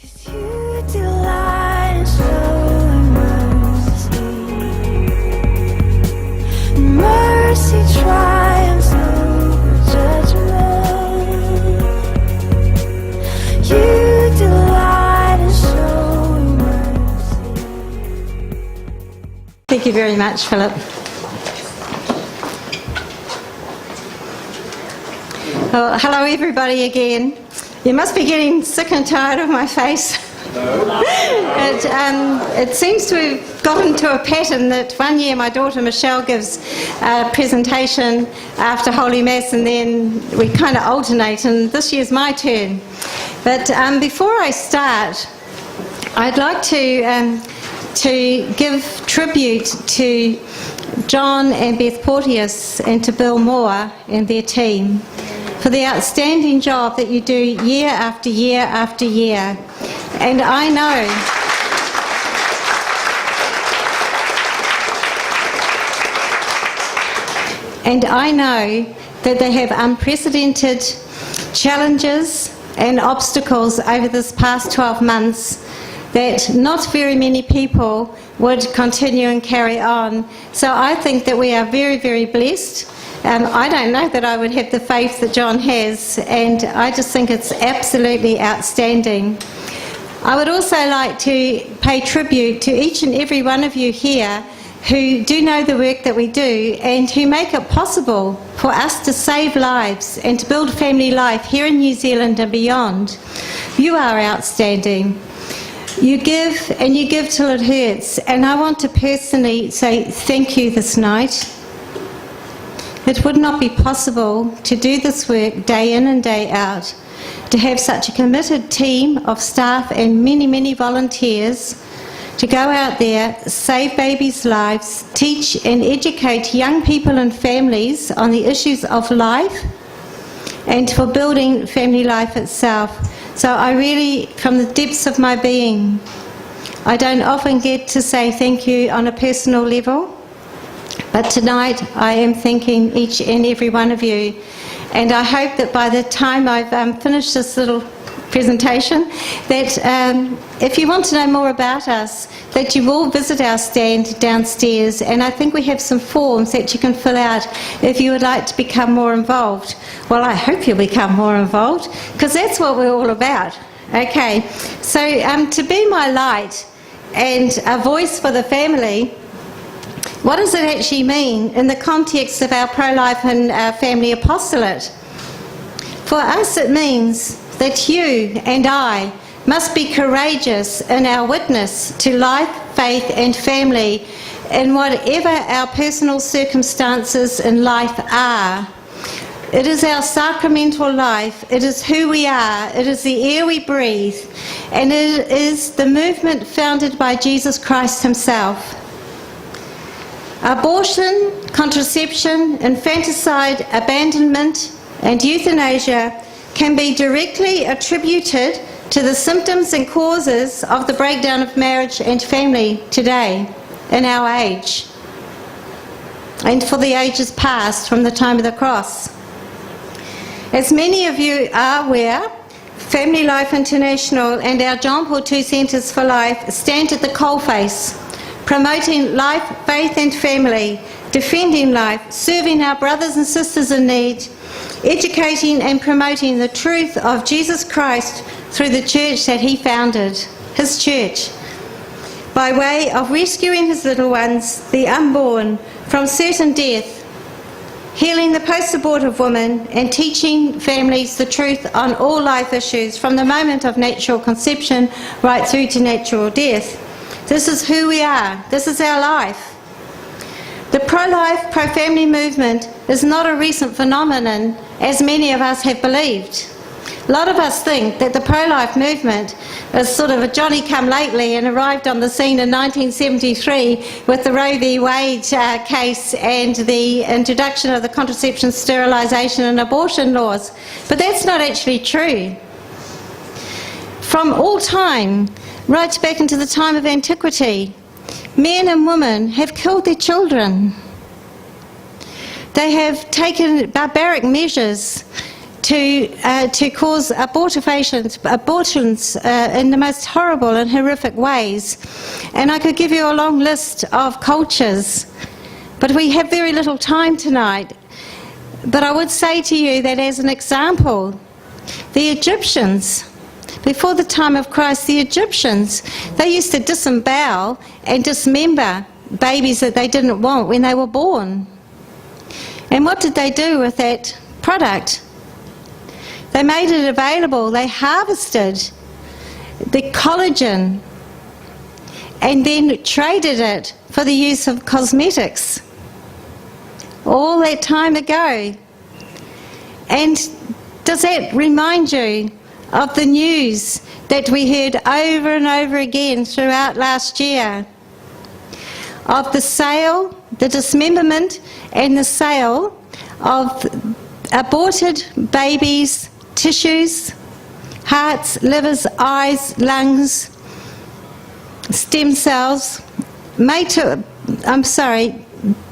'Cause you delight in showing mercy. Mercy triumphs over judgment. You delight in showing mercy. Thank you very much, Philip. Well, hello everybody again. You must be getting sick and tired of my face. It seems to have gotten to a pattern that one year my daughter Michelle gives a presentation after Holy Mass and then we kind of alternate, and this year's my turn. But before I start, I'd like to give tribute to John and Beth Porteous and to Bill Moore and their team for the outstanding job that you do year after year after year. And I know that they have unprecedented challenges and obstacles over this past 12 months that not very many people would continue and carry on. So I think that we are very, very blessed. I don't know that I would have the faith that John has, and I just think it's absolutely outstanding. I would also like to pay tribute to each and every one of you here who do know the work that we do and who make it possible for us to save lives and to build family life here in New Zealand and beyond. You are outstanding. You give and you give till it hurts, and I want to personally say thank you this night. It would not be possible to do this work day in and day out, to have such a committed team of staff and many, many volunteers to go out there, save babies' lives, teach and educate young people and families on the issues of life and for building family life itself. So I really, from the depths of my being, I don't often get to say thank you on a personal level, but tonight I am thanking each and every one of you. And I hope that by the time I've finished this little presentation, that if you want to know more about us, that you will visit our stand downstairs, and I think we have some forms that you can fill out if you would like to become more involved. Well, I hope you'll become more involved, because that's what we're all about. Okay, so to be my light and a voice for the family, what does it actually mean in the context of our pro-life and family apostolate? For us it means that you and I must be courageous in our witness to life, faith and family in whatever our personal circumstances in life are. It is our sacramental life, it is who we are, it is the air we breathe, and it is the movement founded by Jesus Christ himself. Abortion, contraception, infanticide, abandonment and euthanasia can be directly attributed to the symptoms and causes of the breakdown of marriage and family today, in our age, and for the ages past from the time of the cross. As many of you are aware, Family Life International and our John Paul II Centres for Life stand at the coalface, promoting life, faith and family, defending life, serving our brothers and sisters in need, educating and promoting the truth of Jesus Christ through the church that he founded, his church, by way of rescuing his little ones, the unborn, from certain death, healing the post-abortive woman and teaching families the truth on all life issues from the moment of natural conception right through to natural death. This is who we are. This is our life. The pro-life, pro-family movement is not a recent phenomenon, as many of us have believed. A lot of us think that the pro-life movement is sort of a Johnny-come-lately and arrived on the scene in 1973 with the Roe v. Wade case and the introduction of the contraception, sterilisation and abortion laws. But that's not actually true. From all time, right back into the time of antiquity, men and women have killed their children. They have taken barbaric measures to cause abortions in the most horrible and horrific ways. And I could give you a long list of cultures, but we have very little time tonight. But I would say to you that as an example, the Egyptians, before the time of Christ, the Egyptians, they used to disembowel and dismember babies that they didn't want when they were born. And what did they do with that product? They made it available. They harvested the collagen and then traded it for the use of cosmetics. All that time ago. And does that remind you of the news that we heard over and over again throughout last year? Of the sale, the dismemberment and the sale of aborted babies' tissues, hearts, livers, eyes, lungs, stem cells,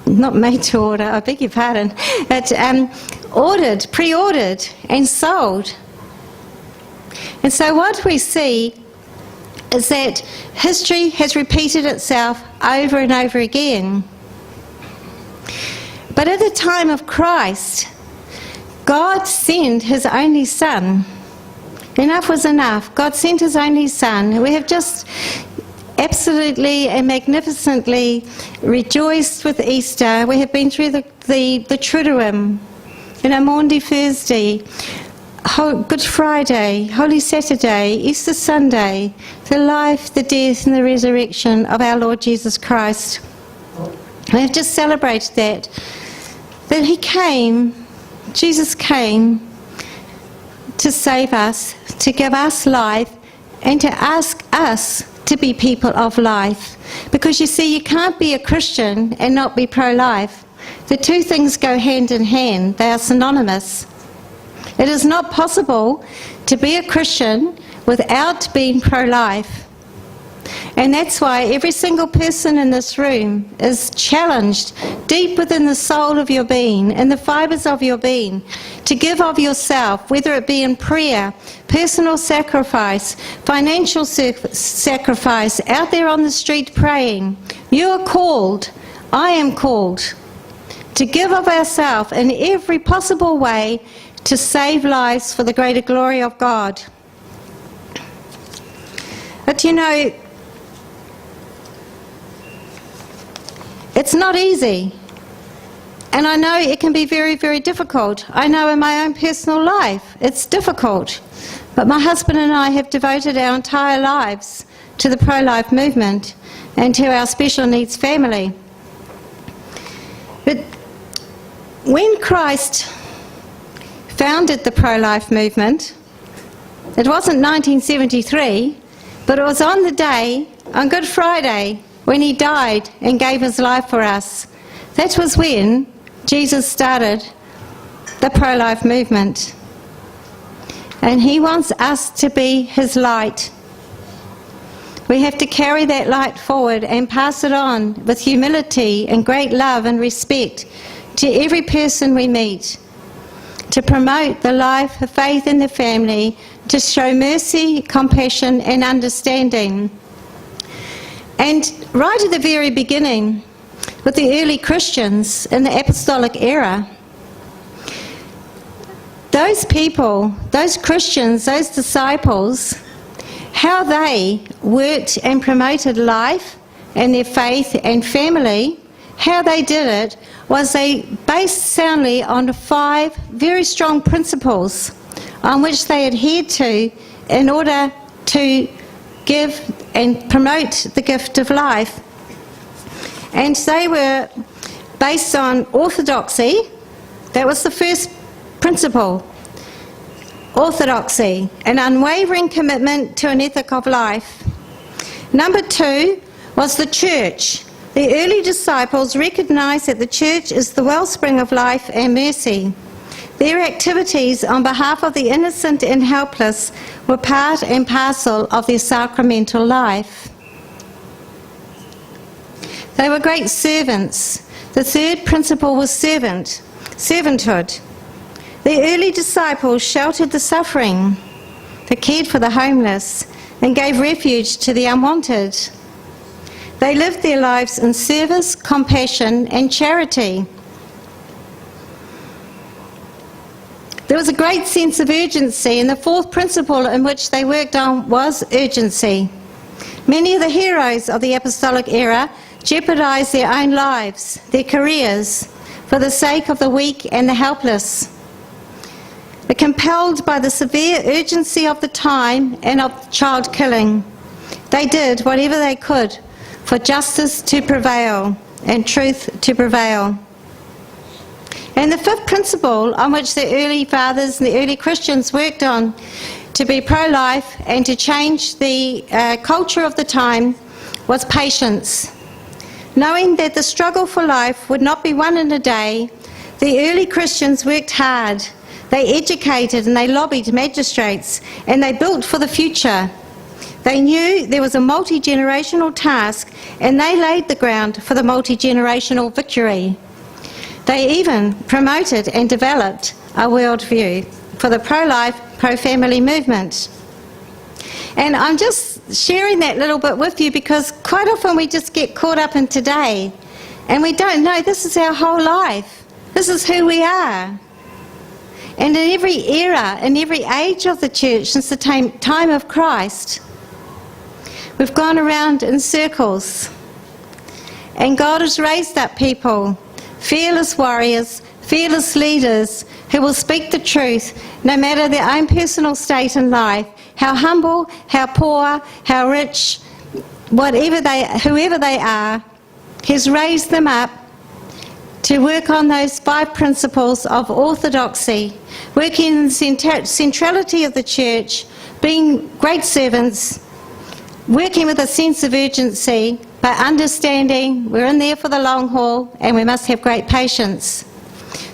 not made to order, I beg your pardon, but pre-ordered and sold. And so what we see is that history has repeated itself over and over again. But at the time of Christ, God sent his only Son. Enough was enough. God sent his only Son. We have just absolutely and magnificently rejoiced with Easter. We have been through the Triduum, Maundy Thursday, Good Friday, Holy Saturday, Easter Sunday, the life, the death and the resurrection of our Lord Jesus Christ. We have just celebrated that he came, Jesus came to save us, to give us life, and to ask us to be people of life. Because you see, you can't be a Christian and not be pro-life. The two things go hand in hand. They are synonymous. It is not possible to be a Christian without being pro-life. And that's why every single person in this room is challenged deep within the soul of your being, in the fibres of your being, to give of yourself, whether it be in prayer, personal sacrifice, financial sacrifice, out there on the street praying. You are called, I am called, to give of ourselves in every possible way to save lives for the greater glory of God. But you know, it's not easy. And I know it can be very, very difficult. I know in my own personal life it's difficult. But my husband and I have devoted our entire lives to the pro-life movement and to our special needs family. But when Christ founded the pro-life movement, it wasn't 1973, but it was on the day, on Good Friday, when he died and gave his life for us. That was when Jesus started the pro-life movement. And he wants us to be his light. We have to carry that light forward and pass it on with humility and great love and respect to every person we meet, to promote the life of faith in the family, to show mercy, compassion and understanding. And right at the very beginning, with the early Christians in the apostolic era, those people, those Christians, those disciples, how they worked and promoted life and their faith and family, how they did it was they based soundly on 5 very strong principles on which they adhered to in order to give and promote the gift of life. And they were based on orthodoxy. That was the first principle. Orthodoxy, an unwavering commitment to an ethic of life. Number 2 was the church. The early disciples recognized that the church is the wellspring of life and mercy. Their activities on behalf of the innocent and helpless were part and parcel of their sacramental life. They were great servants. The third principle was servanthood. The early disciples sheltered the suffering, they cared for the homeless, and gave refuge to the unwanted. They lived their lives in service, compassion, and charity. There was a great sense of urgency, and the fourth principle in which they worked on was urgency. Many of the heroes of the apostolic era jeopardized their own lives, their careers, for the sake of the weak and the helpless. But compelled by the severe urgency of the time and of child killing, they did whatever they could for justice to prevail and truth to prevail. And the fifth principle on which the early fathers and the early Christians worked on to be pro-life and to change the culture of the time was patience. Knowing that the struggle for life would not be won in a day, the early Christians worked hard. They educated and they lobbied magistrates, and they built for the future. They knew there was a multi-generational task, and they laid the ground for the multi-generational victory. They even promoted and developed a worldview for the pro-life, pro-family movement. And I'm just sharing that little bit with you because quite often we just get caught up in today and we don't know this is our whole life. This is who we are. And in every era, in every age of the church since the time of Christ, we've gone around in circles. And God has raised up people, fearless warriors, fearless leaders who will speak the truth no matter their own personal state in life, how humble, how poor, how rich, whoever they are. He's raised them up to work on those 5 principles of orthodoxy, working in the centrality of the church, being great servants, working with a sense of urgency, but understanding we're in there for the long haul and we must have great patience.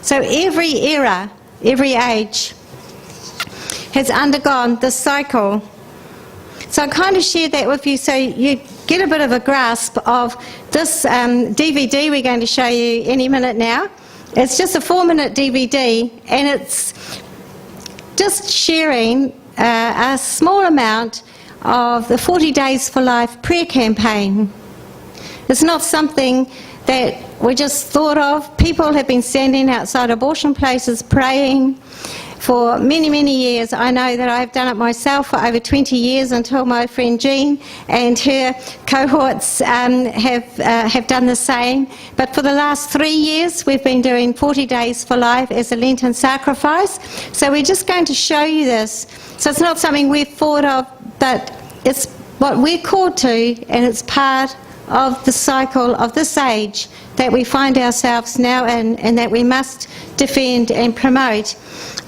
So every era, every age has undergone this cycle. So I kind of shared that with you so you get a bit of a grasp of this DVD we're going to show you any minute now. It's just a 4-minute DVD, and it's just sharing a small amount of the 40 Days for Life prayer campaign. It's not something that we just thought of. People have been standing outside abortion places praying for many, many years. I know that I've done it myself for over 20 years until my friend Jean and her cohorts have done the same. But for the last 3 years, we've been doing 40 Days for Life as a Lenten sacrifice. So we're just going to show you this. So it's not something we've thought of, but it's what we're called to, and it's part of the cycle of this age that we find ourselves now in and that we must defend and promote.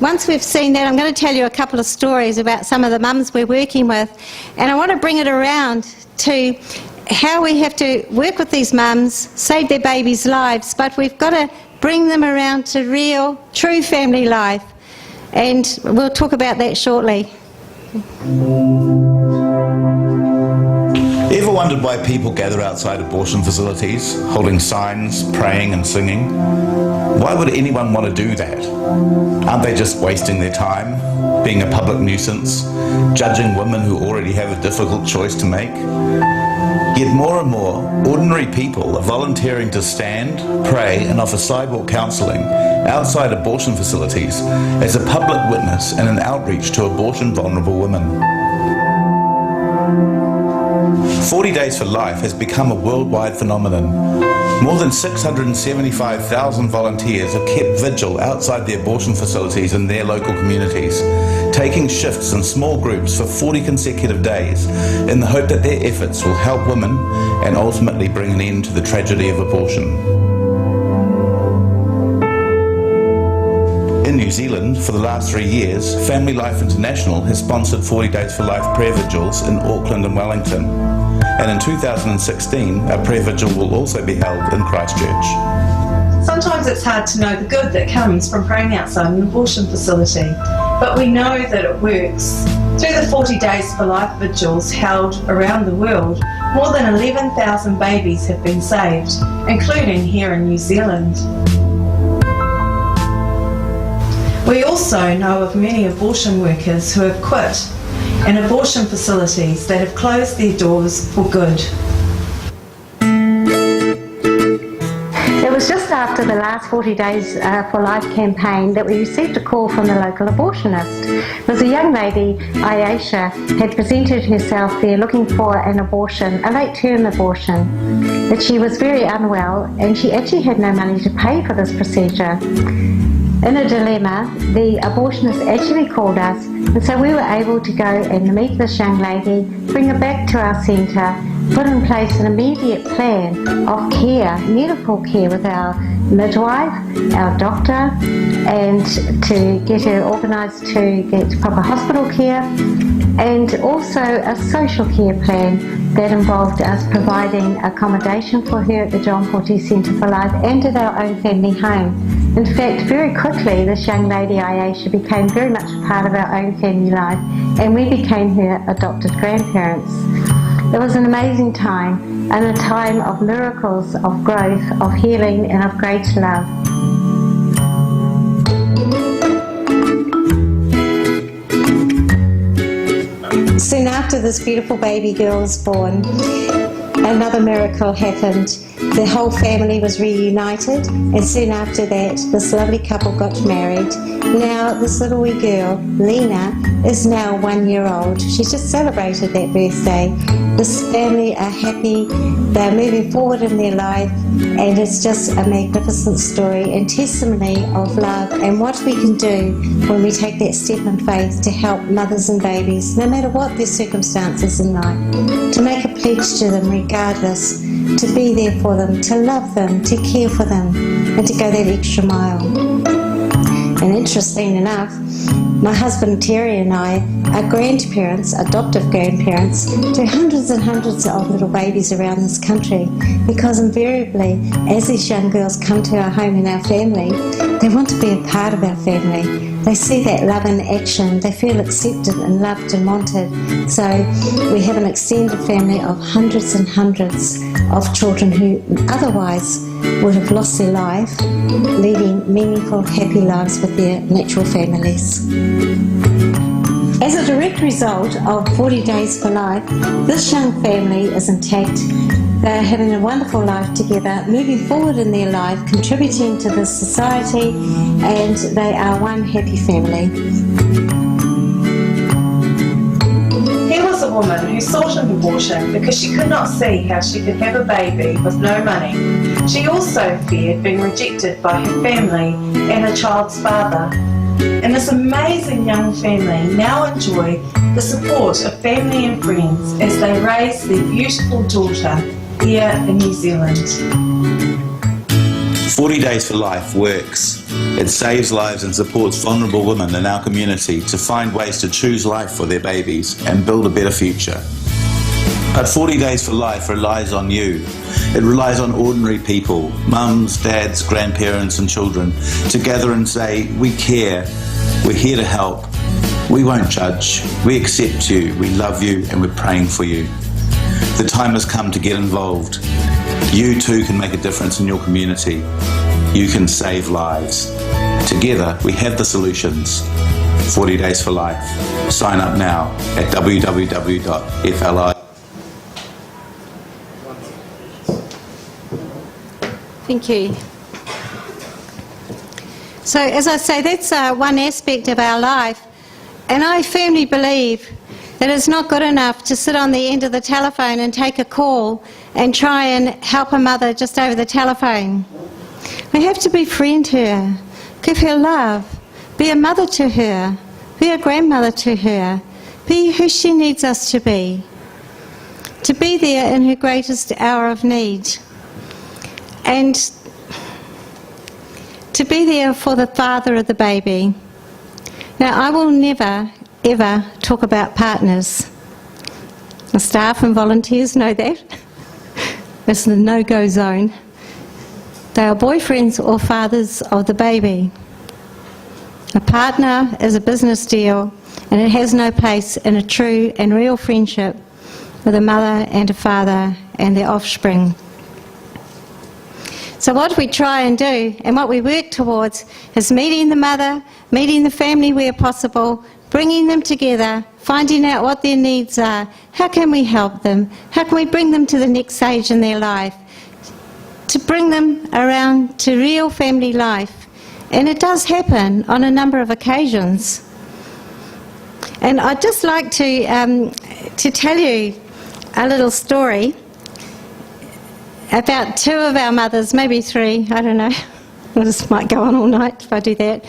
Once we've seen that, I'm going to tell you a couple of stories about some of the mums we're working with, and I want to bring it around to how we have to work with these mums, save their babies' lives, but we've got to bring them around to real, true family life, and we'll talk about that shortly. Ever wondered why people gather outside abortion facilities, holding signs, praying and singing? Why would anyone want to do that? Aren't they just wasting their time, being a public nuisance, judging women who already have a difficult choice to make? Yet more and more, ordinary people are volunteering to stand, pray and offer sidewalk counselling outside abortion facilities as a public witness and an outreach to abortion-vulnerable women. 40 Days for Life has become a worldwide phenomenon. More than 675,000 volunteers have kept vigil outside the abortion facilities in their local communities, taking shifts in small groups for 40 consecutive days in the hope that their efforts will help women and ultimately bring an end to the tragedy of abortion. In New Zealand, for the last 3 years, Family Life International has sponsored 40 Days for Life prayer vigils in Auckland and Wellington. And in 2016, a prayer vigil will also be held in Christchurch. Sometimes it's hard to know the good that comes from praying outside an abortion facility, but we know that it works. Through the 40 Days for Life vigils held around the world, more than 11,000 babies have been saved, including here in New Zealand. We also know of many abortion workers who have quit and abortion facilities that have closed their doors for good. It was just after the last 40 Days for Life campaign that we received a call from the local abortionist. There was a young lady, Ayesha, had presented herself there looking for an abortion, a late-term abortion, that she was very unwell and she actually had no money to pay for this procedure. In a dilemma, the abortionist actually called us, and so we were able to go and meet this young lady, bring her back to our centre, put in place an immediate plan of care, medical care with our midwife, our doctor, and to get her organised to get proper hospital care, and also a social care plan that involved us providing accommodation for her at the John Porty Centre for Life and at our own family home. In fact, very quickly this young lady Ayesha became very much a part of our own family life, and we became her adopted grandparents. It was an amazing time, and a time of miracles, of growth, of healing, and of great love. Soon after this beautiful baby girl was born, another miracle happened. The whole family was reunited, and soon after that, this lovely couple got married. Now, this little wee girl, Lena, is now 1 year old. She's just celebrated that birthday. This family are happy, they're moving forward in their life, and it's just a magnificent story and testimony of love and what we can do when we take that step in faith to help mothers and babies, no matter what their circumstances in life, to make a pledge to them regardless, to be there for them, to love them, to care for them, and to go that extra mile. And interesting enough, my husband Terry and I are grandparents, adoptive grandparents, to hundreds and hundreds of little babies around this country, because invariably, as these young girls come to our home and our family, they want to be a part of our family. They see that love in action, they feel accepted and loved and wanted. So we have an extended family of hundreds and hundreds of children who otherwise would have lost their life, leading meaningful, happy lives with their natural families. As a direct result of 40 Days for Life, this young family is intact. They're having a wonderful life together, moving forward in their life, contributing to this society, and they are one happy family. Here was a woman who sought an abortion because she could not see how she could have a baby with no money. She also feared being rejected by her family and her child's father. And this amazing young family now enjoy the support of family and friends as they raise their beautiful daughter here in New Zealand. 40 Days for Life works. It saves lives and supports vulnerable women in our community to find ways to choose life for their babies and build a better future. But 40 Days for Life relies on you. It relies on ordinary people, mums, dads, grandparents and children, to gather and say, we care, we're here to help, we won't judge, we accept you, we love you and we're praying for you. The time has come to get involved. You too can make a difference in your community. You can save lives. Together we have the solutions. 40 Days for Life. Sign up now at www.fli. Thank you. So, as I say, that's one aspect of our life, and I firmly believe that it's not good enough to sit on the end of the telephone and take a call and try and help a mother just over the telephone. We have to befriend her, give her love, be a mother to her, be a grandmother to her, be who she needs us to be there in her greatest hour of need, and to be there for the father of the baby. Now, I will never, ever talk about partners. The staff and volunteers know that. It's the no-go zone. They are boyfriends or fathers of the baby. A partner is a business deal, and it has no place in a true and real friendship with a mother and a father and their offspring. So what we try and do and what we work towards is meeting the mother, meeting the family where possible, bringing them together, finding out what their needs are. How can we help them? How can we bring them to the next stage in their life? To bring them around to real family life. And it does happen on a number of occasions. And I'd just like to tell you a little story about two of our mothers, maybe three, I don't know. This might go on all night if I do that.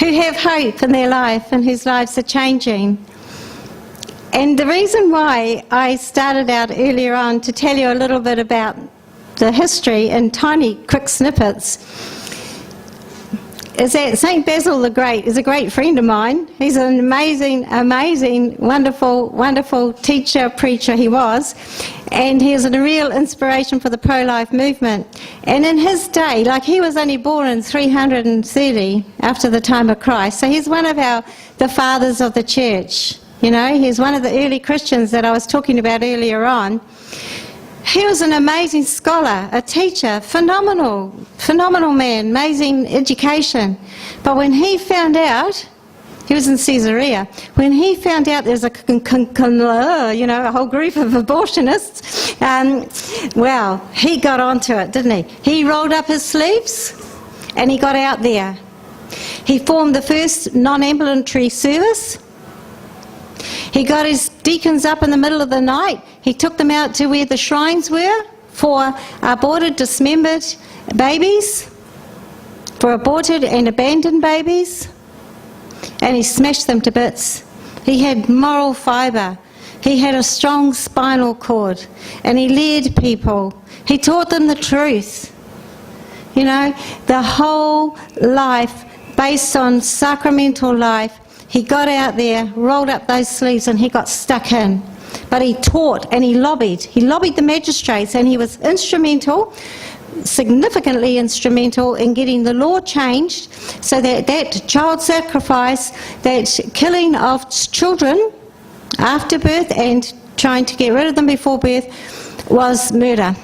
Who have hope in their life and whose lives are changing. And the reason why I started out earlier on to tell you a little bit about the history in tiny, quick snippets is that St. Basil the Great is a great friend of mine. He's an amazing, wonderful teacher, preacher he was, and he was a real inspiration for the pro-life movement. And in his day, like he was only born in 330 after the time of Christ, so he's one of the fathers of the church. You know, he's one of the early Christians that I was talking about earlier on. He was an amazing scholar, a teacher, phenomenal man, amazing education. But when he found out, he was in Caesarea, when he found out there's a whole group of abortionists, well, he got onto it, didn't he? He rolled up his sleeves and he got out there. He formed the first non-ambulatory service. He got his deacons up in the middle of the night. He took them out to where the shrines were for aborted, dismembered babies, for aborted and abandoned babies, and he smashed them to bits. He had moral fibre. He had a strong spinal cord, and he led people. He taught them the truth. You know, the whole life based on sacramental life. He got out there, rolled up those sleeves, and he got stuck in. But he taught and he lobbied. He lobbied the magistrates, and he was instrumental, significantly instrumental in getting the law changed so that that child sacrifice, that killing of children after birth and trying to get rid of them before birth was murder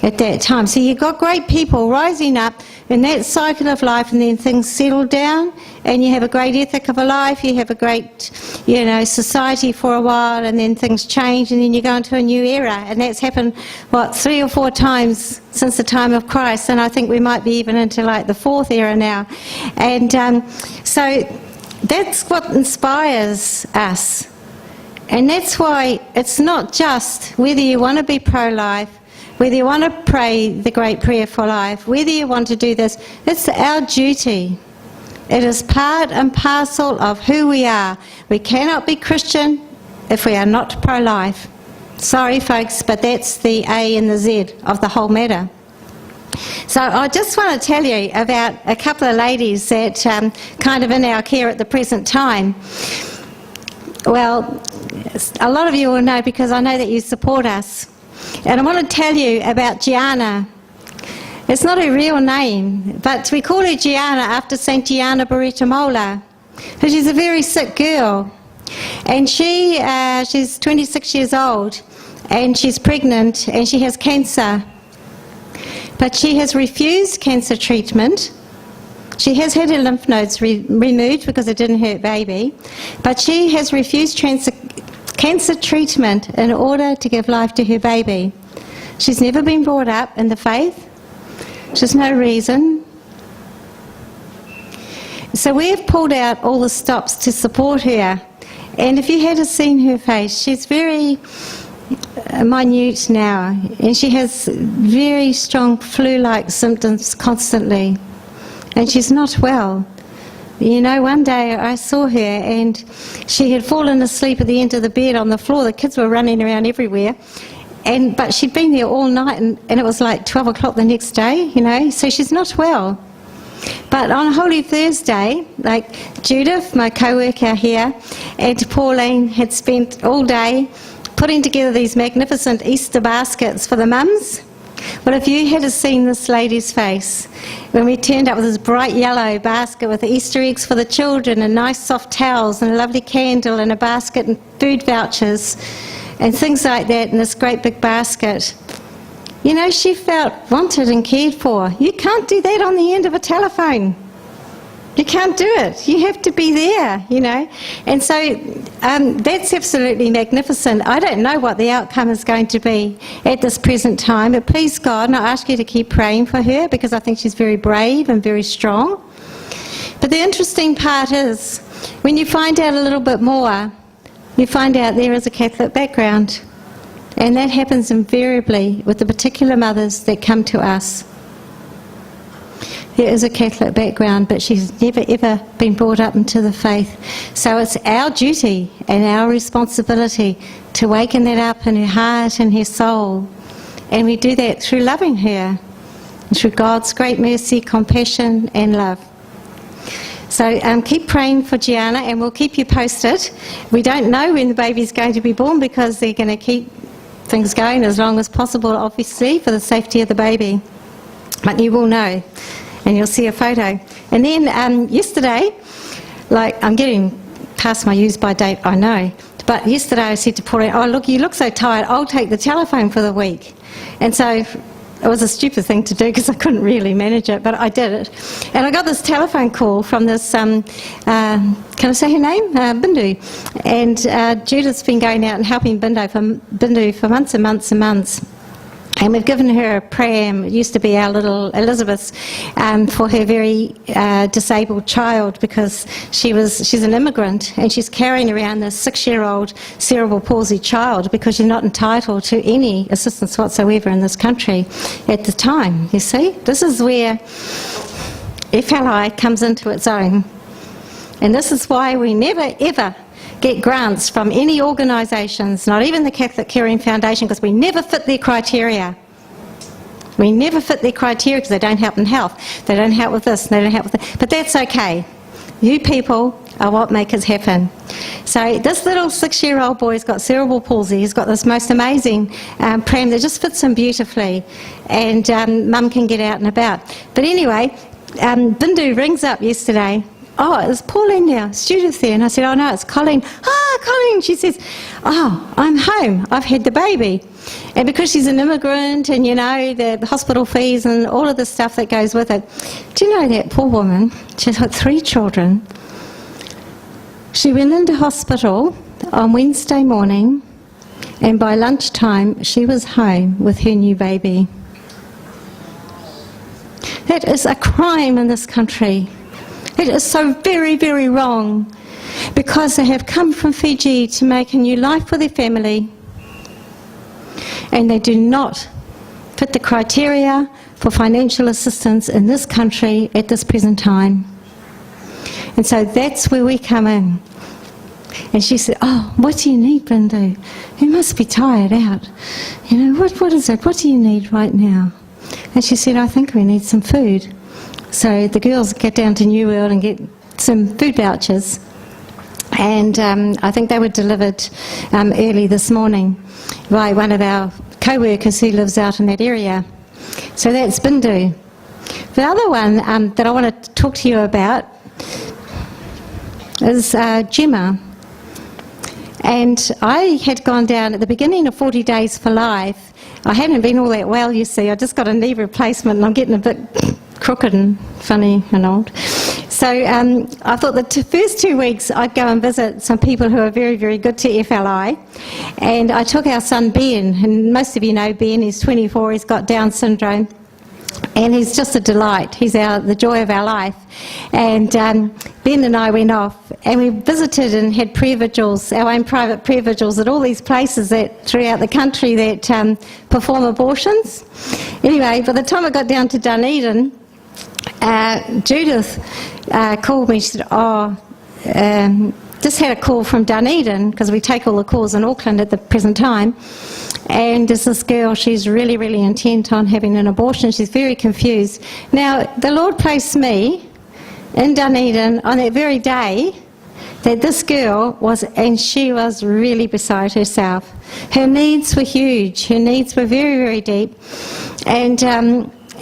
at that time. So you got great people rising up in that cycle of life, and then things settle down and you have a great ethic of a life, you have a great, society for a while, and then things change and then you go into a new era. And that's happened, 3 or 4 times since the time of Christ, and I think we might be even into like the 4th era now. And so that's what inspires us. And that's why it's not just whether you want to be pro-life, whether you want to pray the great prayer for life, whether you want to do this, it's our duty. It is part and parcel of who we are. We cannot be Christian if we are not pro-life. Sorry folks, but that's the A and the Z of the whole matter. So I just want to tell you about a couple of ladies that kind of in our care at the present time. Well, a lot of you will know because I know that you support us. And I want to tell you about Gianna. It's not her real name, but we call her Gianna after St. Gianna Beretta-Mola. She's a very sick girl. And she's 26 years old, and she's pregnant, and she has cancer. But she has refused cancer treatment. She has had her lymph nodes removed because it didn't hurt baby. But she has refused cancer treatment in order to give life to her baby. She's never been brought up in the faith. There's no reason. So we've pulled out all the stops to support her. And if you had seen her face, she's very minute now. And she has very strong flu-like symptoms constantly. And she's not well. One day I saw her and she had fallen asleep at the end of the bed on the floor. The kids were running around everywhere. But she'd been there all night, and it was like 12 o'clock the next day, so she's not well. But on Holy Thursday, like Judith, my co-worker here, and Pauline had spent all day putting together these magnificent Easter baskets for the mums. Well, if you had seen this lady's face, when we turned up with this bright yellow basket with Easter eggs for the children and nice soft towels and a lovely candle and a basket and food vouchers and things like that in this great big basket, You know, she felt wanted and cared for. You can't do that on the end of a telephone. You can't do it. You have to be there, you know. And so that's absolutely magnificent. I don't know what the outcome is going to be at this present time, but please God, and I ask you to keep praying for her because I think she's very brave and very strong. But the interesting part is, when you find out a little bit more, you find out there is a Catholic background. And that happens invariably with the particular mothers that come to us. There is a Catholic background, but she's never ever been brought up into the faith. So it's our duty and our responsibility to waken that up in her heart and her soul. And we do that through loving her, through God's great mercy, compassion and love. So keep praying for Gianna and we'll keep you posted. We don't know when the baby's going to be born because they're going to keep things going as long as possible, obviously, for the safety of the baby. But you will know, and you'll see a photo. And then yesterday, like, I'm getting past my use-by date, I know, but yesterday I said to Pauline, oh, look, you look so tired, I'll take the telephone for the week. And so it was a stupid thing to do because I couldn't really manage it, but I did it. And I got this telephone call from this, can I say her name? Bindu. And Judith's been going out and helping Bindu for months and months and months. And we've given her a pram, it used to be our little Elizabeth, for her very disabled child because she's an immigrant and she's carrying around this 6-year-old cerebral palsy child because she's not entitled to any assistance whatsoever in this country at the time, you see. This is where FLI comes into its own. And this is why we never ever get grants from any organisations, not even the Catholic Caring Foundation, because we never fit their criteria. We never fit their criteria because they don't help in health. They don't help with this, they don't help with that. But that's okay. You people are what make us happen. So this little 6-year-old boy's got cerebral palsy. He's got this most amazing pram that just fits him beautifully. And Mum can get out and about. But anyway, Bindu rings up yesterday. Oh, it's Pauline now, it's Judith there. And I said, oh no, it's Colleen. Ah, Colleen. She says, oh, I'm home. I've had the baby. And because she's an immigrant and, you know, the hospital fees and all of the stuff that goes with it. Do you know that poor woman, she's got 3 children. She went into hospital on Wednesday morning and by lunchtime she was home with her new baby. That is a crime in this country. It is so very, very wrong because they have come from Fiji to make a new life for their family and they do not fit the criteria for financial assistance in this country at this present time. And so that's where we come in. And she said, oh, what do you need, Bindu? You must be tired out. You know, what is it? What do you need right now? And she said, I think we need some food. So the girls get down to New World and get some food vouchers. And I think they were delivered early this morning by one of our co-workers who lives out in that area. So that's Bindu. The other one that I want to talk to you about is Gemma. And I had gone down at the beginning of 40 Days for Life. I hadn't been all that well, you see. I just got a knee replacement and I'm getting a bit crooked and funny and old. So I thought the first 2 weeks I'd go and visit some people who are very, very good to FLI. And I took our son Ben, and most of you know Ben, he's 24, he's got Down syndrome. And he's just a delight. He's the joy of our life. And Ben and I went off and we visited and had prayer vigils, our own private prayer vigils at all these places that throughout the country that perform abortions. Anyway, by the time I got down to Dunedin, Judith called me. She said, just had a call from Dunedin, because we take all the calls in Auckland at the present time. And there's this girl, she's really, really intent on having an abortion. She's very confused. Now, the Lord placed me in Dunedin on that very day that this girl was, and she was really beside herself. Her needs were huge. Her needs were very, very deep. And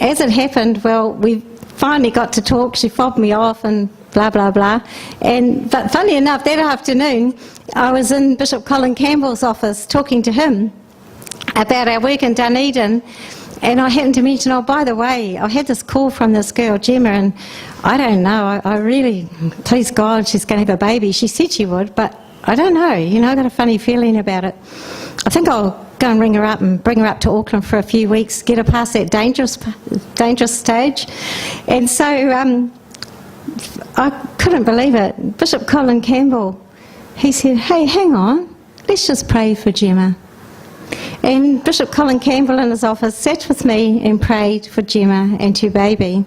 as it happened, well, we finally got to talk. She fobbed me off and blah, blah, blah. But funnily enough, that afternoon, I was in Bishop Colin Campbell's office talking to him about our work in Dunedin, And I happened to mention, oh, by the way, I had this call from this girl, Gemma, and I don't know, I really, please God, she's going to have a baby. She said she would, but I don't know, I got a funny feeling about it. I think I'll go and ring her up and bring her up to Auckland for a few weeks, get her past that dangerous stage. And so I couldn't believe it. Bishop Colleen Campbell, he said, hey, hang on, let's just pray for Gemma. And Bishop Colleen Campbell in his office sat with me and prayed for Gemma and her baby.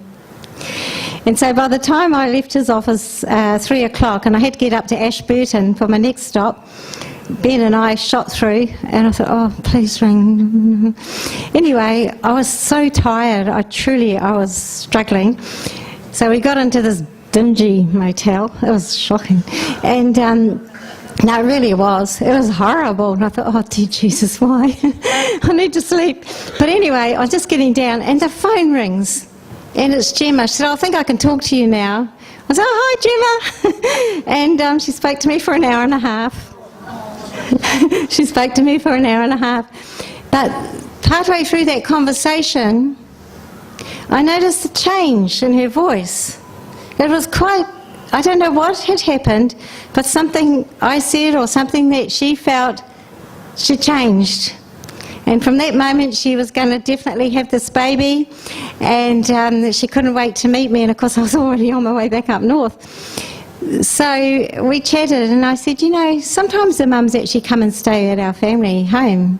And so by the time I left his office 3 o'clock, and I had to get up to Ashburton for my next stop, Ben and I shot through, and I thought, oh, please ring. Anyway, I was so tired, I was struggling. So we got into this dingy motel. It was shocking. And no, it really was. It was horrible. And I thought, oh, dear Jesus, why? I need to sleep. But anyway, I was just getting down, and the phone rings. And it's Gemma. She said, oh, I think I can talk to you now. I said, oh, hi, Gemma. And she spoke to me for an hour and a half. She spoke to me for an hour and a half. But partway through that conversation, I noticed a change in her voice. It was quite, I don't know what had happened, but something I said or something that she felt, she changed. And from that moment, she was going to definitely have this baby, and she couldn't wait to meet me. And of course, I was already on my way back up north. So we chatted, and I said, sometimes the mums actually come and stay at our family home.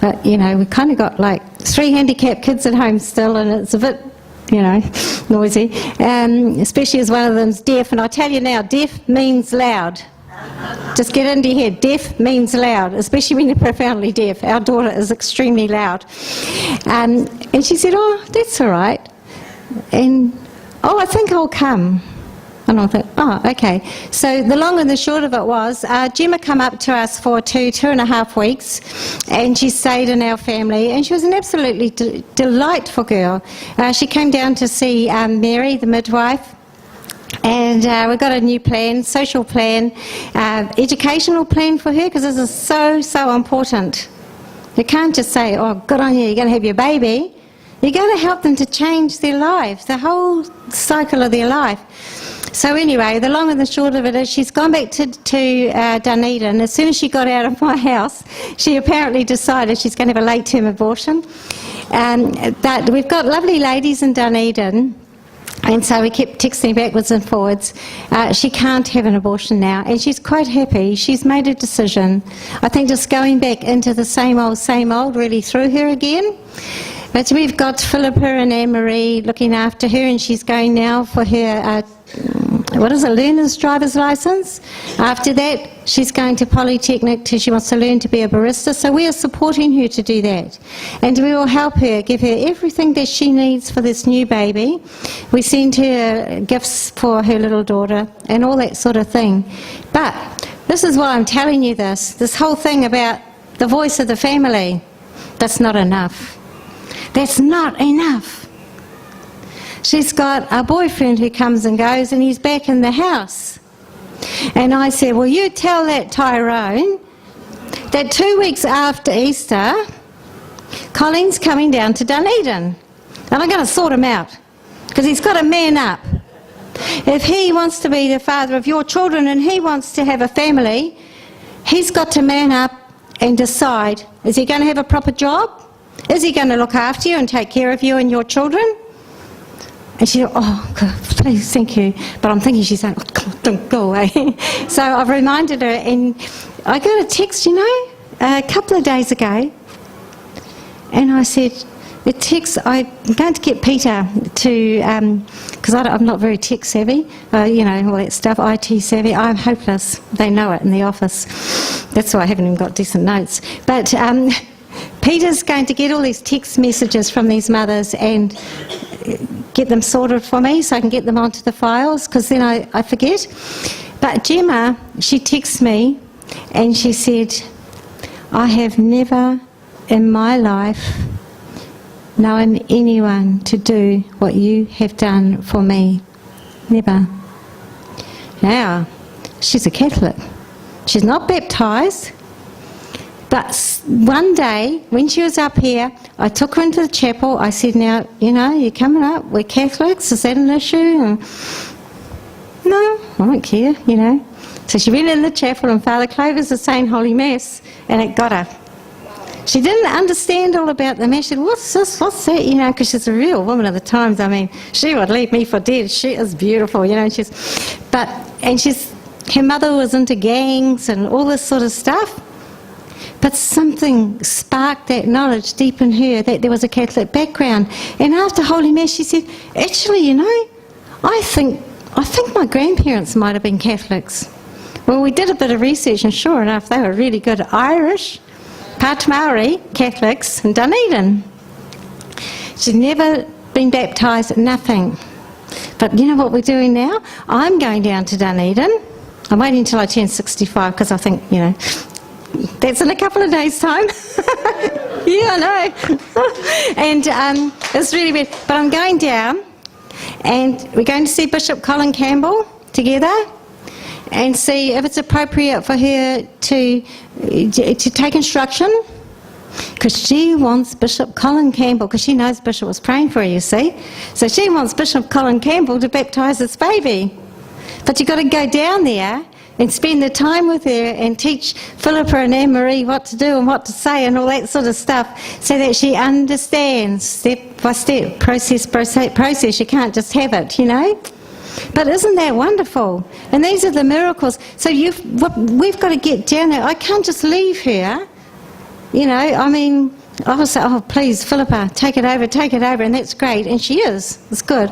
But, we've kind of got like 3 handicapped kids at home still, and it's a bit, noisy, especially as one of them's deaf. And I tell you now, deaf means loud. Just get into your head, deaf means loud, especially when you're profoundly deaf. Our daughter is extremely loud. And she said, oh, that's all right. And, oh, I think I'll come. And I thought, oh, okay. So the long and the short of it was, Gemma came up to us for 2.5 weeks, and she stayed in our family, and she was an absolutely delightful girl. She came down to see Mary, the midwife, and we got a new plan, social plan, educational plan for her, because this is so, so important. You can't just say, oh, good on you, you're going to have your baby. You're going to help them to change their lives, the whole cycle of their life. So anyway, the long and the short of it is she's gone back to Dunedin. As soon as she got out of my house, she apparently decided she's going to have a late-term abortion. But we've got lovely ladies in Dunedin, and so we kept texting backwards and forwards. She can't have an abortion now, and she's quite happy. She's made a decision. I think just going back into the same old really threw her again. But we've got Philippa and Anne-Marie looking after her, and she's going now for her, learner's driver's licence. After that, she's going to Polytechnic. She wants to learn to be a barista, so we are supporting her to do that. And we will help her, give her everything that she needs for this new baby. We send her gifts for her little daughter and all that sort of thing. But this is why I'm telling you this whole thing about the voice of the family, that's not enough. That's not enough. She's got a boyfriend who comes and goes, and he's back in the house. And I said, well, you tell that Tyrone that 2 weeks after Easter, Colleen's coming down to Dunedin. And I'm going to sort him out, because he's got to man up. If he wants to be the father of your children and he wants to have a family, he's got to man up and decide, is he going to have a proper job? Is he going to look after you and take care of you and your children? And she said, oh, God, please, thank you. But I'm thinking she's saying, oh, God, don't go away. So I've reminded her, and I got a text, a couple of days ago, and I said, the text, I'm going to get Peter to, because I'm not very tech savvy, all that stuff, IT savvy. I'm hopeless. They know it in the office. That's why I haven't even got decent notes. But Peter's going to get all these text messages from these mothers and get them sorted for me so I can get them onto the files, because then I forget. But Gemma, she texted me and she said, I have never in my life known anyone to do what you have done for me. Never. Now, she's a Catholic. She's not baptised, But one day, when she was up here, I took her into the chapel. I said, now, you're coming up, we're Catholics, is that an issue? And, no, I don't care, So she went in the chapel and Father Clovis was saying Holy Mass, and it got her. She didn't understand all about the Mass. She said, what's this, what's that, because she's a real woman of the times. I mean, she would leave me for dead. She is beautiful, and her mother was into gangs and all this sort of stuff. But something sparked that knowledge deep in her that there was a Catholic background. And after Holy Mass, she said, actually, I think my grandparents might have been Catholics. Well, we did a bit of research, and sure enough, they were really good Irish, Part Maori Catholics in Dunedin. She'd never been baptised, nothing. But you know what we're doing now? I'm going down to Dunedin. I'm waiting until I turn 65 because I think, that's in a couple of days' time. Yeah, I know. And it's really weird. But I'm going down and we're going to see Bishop Colleen Campbell together and see if it's appropriate for her to take instruction, because she wants Bishop Colleen Campbell, because she knows Bishop was praying for her, you see. So she wants Bishop Colleen Campbell to baptise this baby. But you've got to go down there and spend the time with her and teach Philippa and Anne-Marie what to do and what to say and all that sort of stuff, so that she understands step by step, process. You can't just have it, But isn't that wonderful? And these are the miracles. So we've got to get down there. I can't just leave her. I will say, oh, please, Philippa, take it over, and that's great. And she is. It's good.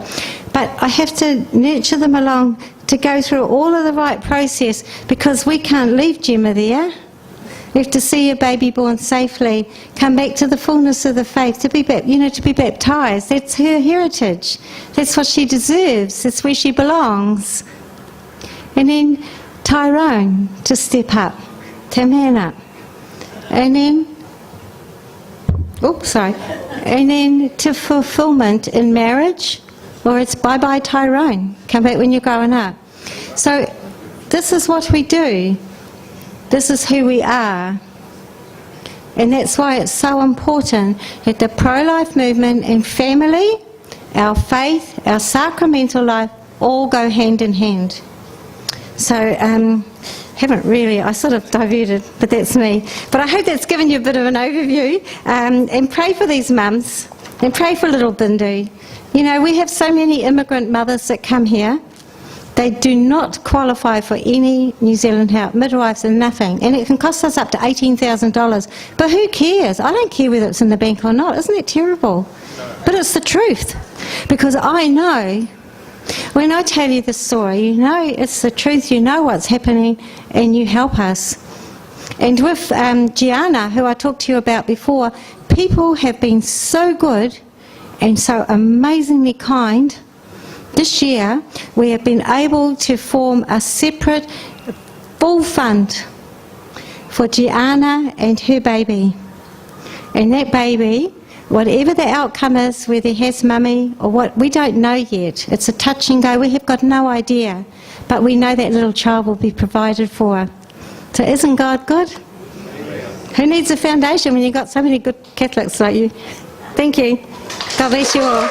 But I have to nurture them along to go through all of the right process, because we can't leave Gemma there. We have to see a baby born safely, come back to the fullness of the faith, to be baptised. That's her heritage. That's what she deserves. That's where she belongs. And then Tyrone to step up, to man up. And then, and then to fulfilment in marriage, or it's bye-bye Tyrone, come back when you're growing up. So this is what we do. This is who we are. And that's why it's so important that the pro-life movement and family, our faith, our sacramental life, all go hand in hand. So, I sort of diverted, but that's me. But I hope that's given you a bit of an overview. And pray for these mums, and pray for little Bindu. We have so many immigrant mothers that come here. They do not qualify for any New Zealand help, midwives and nothing. And it can cost us up to $18,000. But who cares? I don't care whether it's in the bank or not. Isn't it terrible? But it's the truth. Because I know, when I tell you the story, it's the truth, what's happening, and you help us. And with Gianna, who I talked to you about before, people have been so good and so amazingly kind. This year, we have been able to form a separate full fund for Gianna and her baby. And that baby, whatever the outcome is, whether he has mummy or what, we don't know yet. It's a touch and go. We have got no idea. But we know that little child will be provided for. So isn't God good? Who needs a foundation when you've got so many good Catholics like you? Thank you. God bless you all.